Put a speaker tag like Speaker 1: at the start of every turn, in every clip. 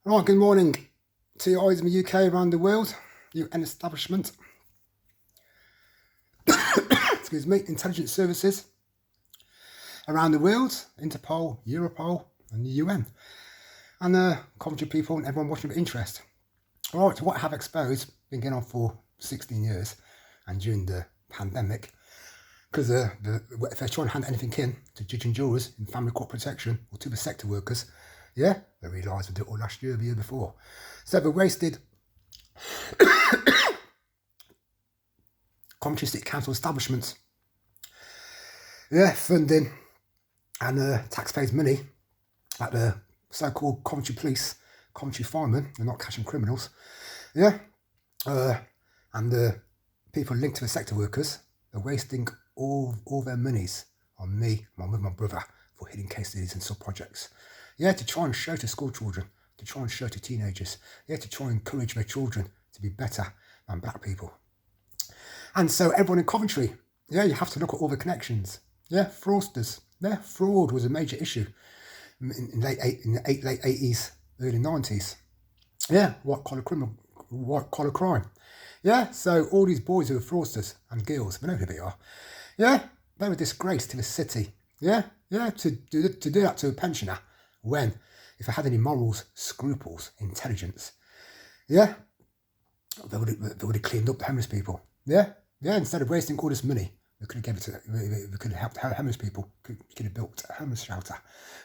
Speaker 1: Right, good morning to your eyes in the UK, around the world, you an establishment. Excuse me, intelligence services around the world, Interpol, Europol, and the UN, and Coventry people and everyone watching with interest. All right, so what I have exposed, been going on for 16 years, and during the pandemic, because if they're trying to hand anything in to judge and jurors in family court protection or to the sector workers, yeah, they realised we did it all last year, the year before. So they wasted Coventry City Council establishments, yeah, funding and taxpayers' money at the so-called Coventry police, Coventry firemen, they're not catching criminals, yeah, and the people linked to the sector workers, they're wasting all their monies on me, my mother, my brother, for hidden case studies and sub-projects. Yeah, to try and show to school children, to try and show to teenagers, yeah, to try and encourage their children to be better than black people. And so everyone in Coventry, yeah, you have to look at all the connections. Yeah, fraudsters. Yeah, fraud was a major issue in the late 80s, early 90s. Yeah, white collar crime. Yeah, so all these boys who are fraudsters and girls, we know who they are. Yeah, they were a disgrace to the city. Yeah, to do that to a pensioner when, if they had any morals, scruples, intelligence, yeah, they would have cleaned up the homeless people. Yeah, instead of wasting all this money, we could have given it to, we could have helped homeless people, could have built a homeless shelter,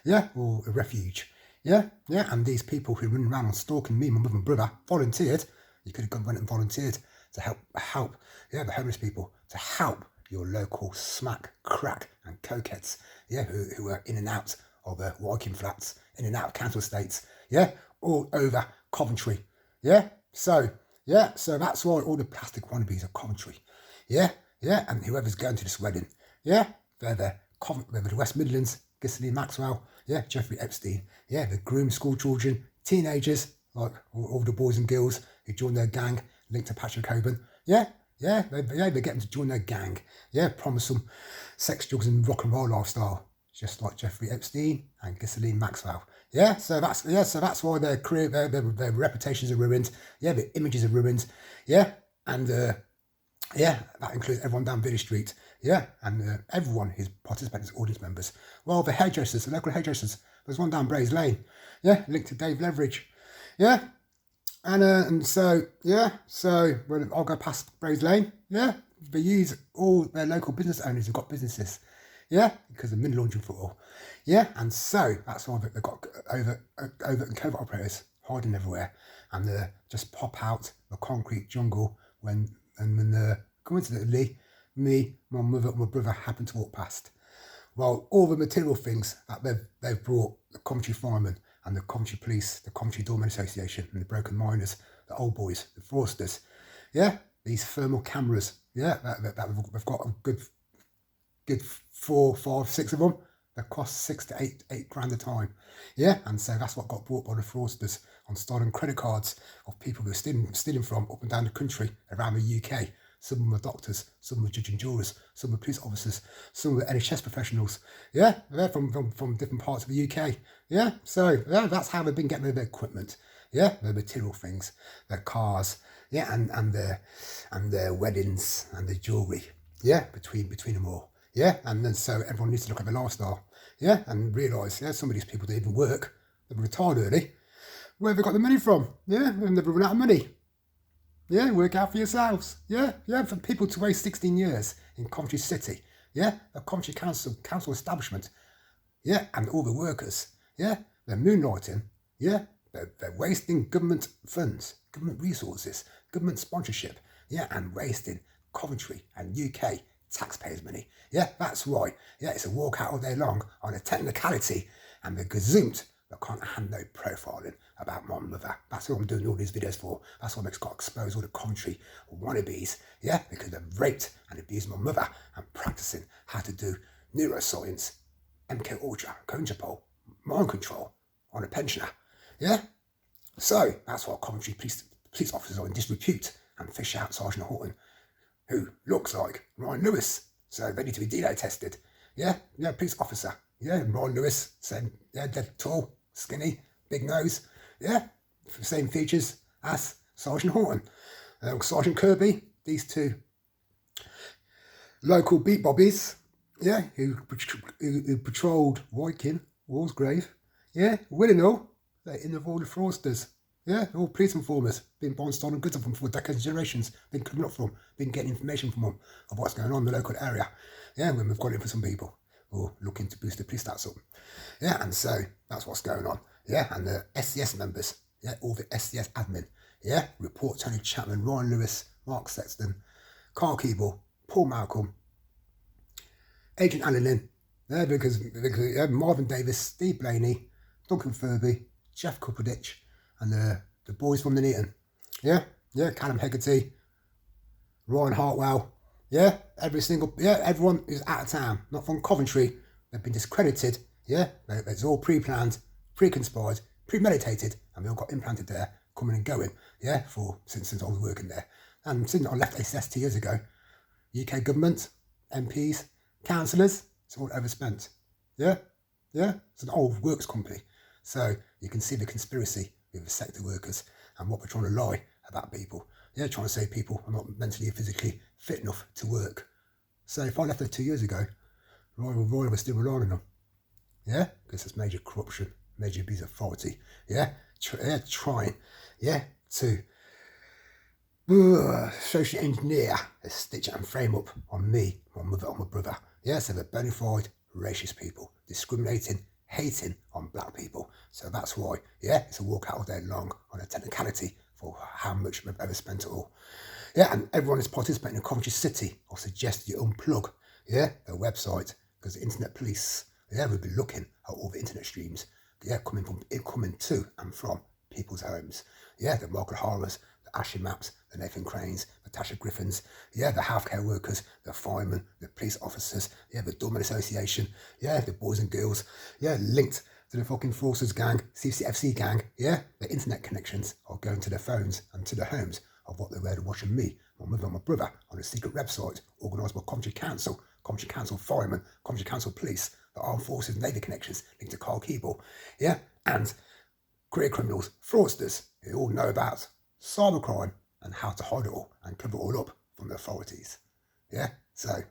Speaker 1: yeah, or a refuge, yeah, and these people who run around and stalking me, my mother and brother, volunteered, you could have went and volunteered to help, yeah, the homeless people, to help your local smack, crack and cokeheads, yeah, who are in and out of working flats, in and out of council estates, yeah, all over Coventry, yeah, so that's why all the plastic wannabes are Coventry, yeah, and whoever's going to this wedding, yeah, they're the West Midlands, Ghislaine Maxwell, yeah, Jeffrey Epstein, yeah, the groomed school children, teenagers, like all the boys and girls who joined their gang, linked to Patrick Coburn, they get them to join their gang, yeah, promise them sex, drugs and rock and roll lifestyle, just like Jeffrey Epstein and Ghislaine Maxwell. Yeah, so that's why their career, their reputations are ruined. Yeah, their images are ruined. Yeah, and that includes everyone down Village Street. Yeah, and everyone who's participating as audience members. Well, the hairdressers, the local hairdressers. There's one down Brays Lane. Yeah, linked to Dave Leverage. Yeah, and so when I'll go past Brays Lane. Yeah, they use all their local business owners who've got businesses. Yeah, because of money laundering for all. Yeah, and so that's why they've got over and covert operators hiding everywhere, and they just pop out the concrete jungle when coincidentally me, my mother, and my brother happen to walk past. Well, all the material things that they've brought, the Coventry firemen and the Coventry police, the Coventry Doormen Association, and the broken miners, the old boys, the fraudsters. Yeah, these thermal cameras. Yeah, that we've got a good 4, 5, 6 of them. They cost $6 to $8 grand a time. Yeah, and so that's what got bought by the fraudsters on stolen credit cards of people who are stealing from up and down the country around the UK. Some of them are doctors, some of them are judge and jurors, some are police officers, some are NHS professionals. Yeah, they're from different parts of the UK. Yeah, so that's how they've been getting their equipment. Yeah, their material things, their cars. Yeah, and their weddings and their jewellery. Yeah, between them all. Yeah, and then so everyone needs to look at their lifestyle. Yeah, and realise, some of these people don't even work. They've retired early. Where have they got the money from? Yeah, and they've run out of money. Yeah, work out for yourselves. Yeah, for people to waste 16 years in Coventry City. Yeah, a Coventry council establishment. Yeah, and all the workers. Yeah, they're moonlighting. Yeah, they're wasting government funds, government resources, government sponsorship. Yeah, and wasting Coventry and UK taxpayers' money. Yeah, that's right. Yeah, it's a walk out all day long on a technicality and the gazoot that can't hand no profiling about my mother. That's what I'm doing all these videos for. That's what I've got to expose all the Coventry wannabes. Yeah, because they've raped and abused my mother and practicing how to do neuroscience, MK Ultra, Interpol, mind control on a pensioner. Yeah, so that's what Coventry police officers are in disrepute and fish out Sergeant Horton, who looks like Ryan Lewis, so they need to be DNA tested. Yeah, police officer. Yeah, Ryan Lewis said, dead tall, skinny, big nose. Yeah, same features as Sergeant Horton, Sergeant Kirby, these two local beat bobbies, yeah, who patrolled Woking, Walsgrave, yeah, willing all, they're in with all the fraudsters, yeah, all police informers, been buying stolen goods of them for decades and generations, been coming up from them, been getting information from them of what's going on in the local area, yeah, when we've got it for some people who are looking to boost the police stats up, yeah, and so that's what's going on, yeah, and the SCS members, yeah, all the SCS admin, yeah, report Tony Chapman, Ryan Lewis, Mark Sexton, Carl Keeble, Paul Malcolm, Agent Alan Lynn, yeah, because Marvin Davis, Steve Blaney, Duncan Furby, Jeff Kupodich, and the boys from the Neaton, yeah, Callum Hegarty, Ryan Hartwell, yeah, everyone is out of town, not from Coventry, they've been discredited, yeah, it's all pre-planned, pre-conspired, premeditated, and we all got implanted there, coming and going, yeah, since I was working there. And since I left ACS 2 years ago, UK government, MPs, councillors, it's all overspent. Yeah? It's an old works company. So you can see the conspiracy with the sector workers and what we're trying to lie about people. Yeah, trying to say people are not mentally or physically fit enough to work. So if I left there 2 years ago, Roy was still relying on them. Yeah? Because there's major corruption, major abuse of authority. Yeah? Trying, to social engineer a stitch and frame up on me, my mother, on my brother. Yeah, so they're bona fide racist people, discriminating, hating on black people. So that's why, it's a walk out all day long on a technicality for how much we've ever spent it all. Yeah, and everyone is participating in Coventry City. I'll suggest you unplug, their website, because the internet police, will be looking at all the internet streams, coming to and from people's homes. Yeah, the Michael Harlers, the Ashley Maps, the Nathan Cranes, the Tasha Griffins, the healthcare workers, the firemen, the police officers, the Doormen Association, the boys and girls, linked to the fucking Fraudsters gang, CCFC gang, the internet connections are going to their phones and to their homes of what they were watching me, my mother and my brother on a secret website organised by Coventry Council firemen, Coventry Council police, the armed forces, Navy connections linked to Carl Keeble, and career criminals, fraudsters who all know about cybercrime and how to hide it all and cover it all up from the authorities. So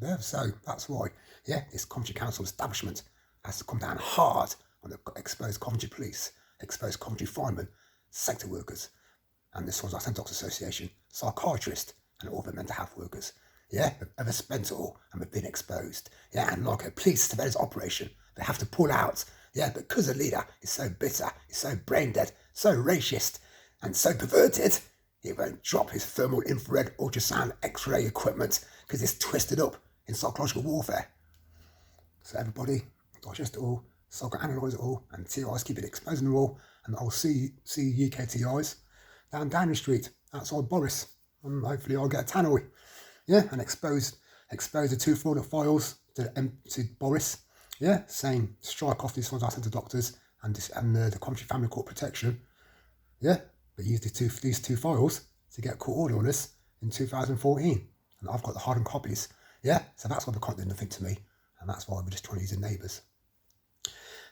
Speaker 1: that's why, this Coventry Council establishment has to come down hard on the exposed Coventry police, exposed Coventry firemen, sector workers, and the Swansea Docs Association, psychiatrists, and all the mental health workers. They've ever spent it all and they've been exposed. And like a police surveillance operation, they have to pull out. Because the leader is so bitter, is so brain dead, so racist, and so perverted, he won't drop his thermal infrared ultrasound X-ray equipment because it's twisted up in psychological warfare. So everybody, digest it all, psychoanalyse it all, and TIs keep it exposing them all, and I'll see UK TIs down Downing Street outside Boris, and hopefully I'll get a tannoy, and expose the 2 fraudulent files to Boris. Saying strike off these ones I sent to doctors and the Coventry Family Court protection. But use these two files to get a court order on this in 2014. And I've got the hardened copies. So that's why they can't do nothing to me. And that's why we're just trying to use the neighbours.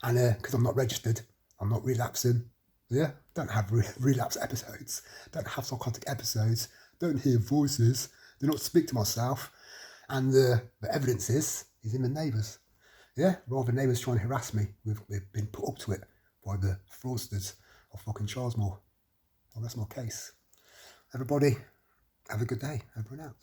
Speaker 1: And because I'm not registered, I'm not relapsing. Don't have relapse episodes. Don't have psychotic episodes. Don't hear voices. Do not speak to myself. And the evidence is in the neighbours. Rather than neighbours trying to harass me, we've been put up to it by the fraudsters of fucking Charlesmore. Well, that's my case. Everybody, have a good day. Over and out.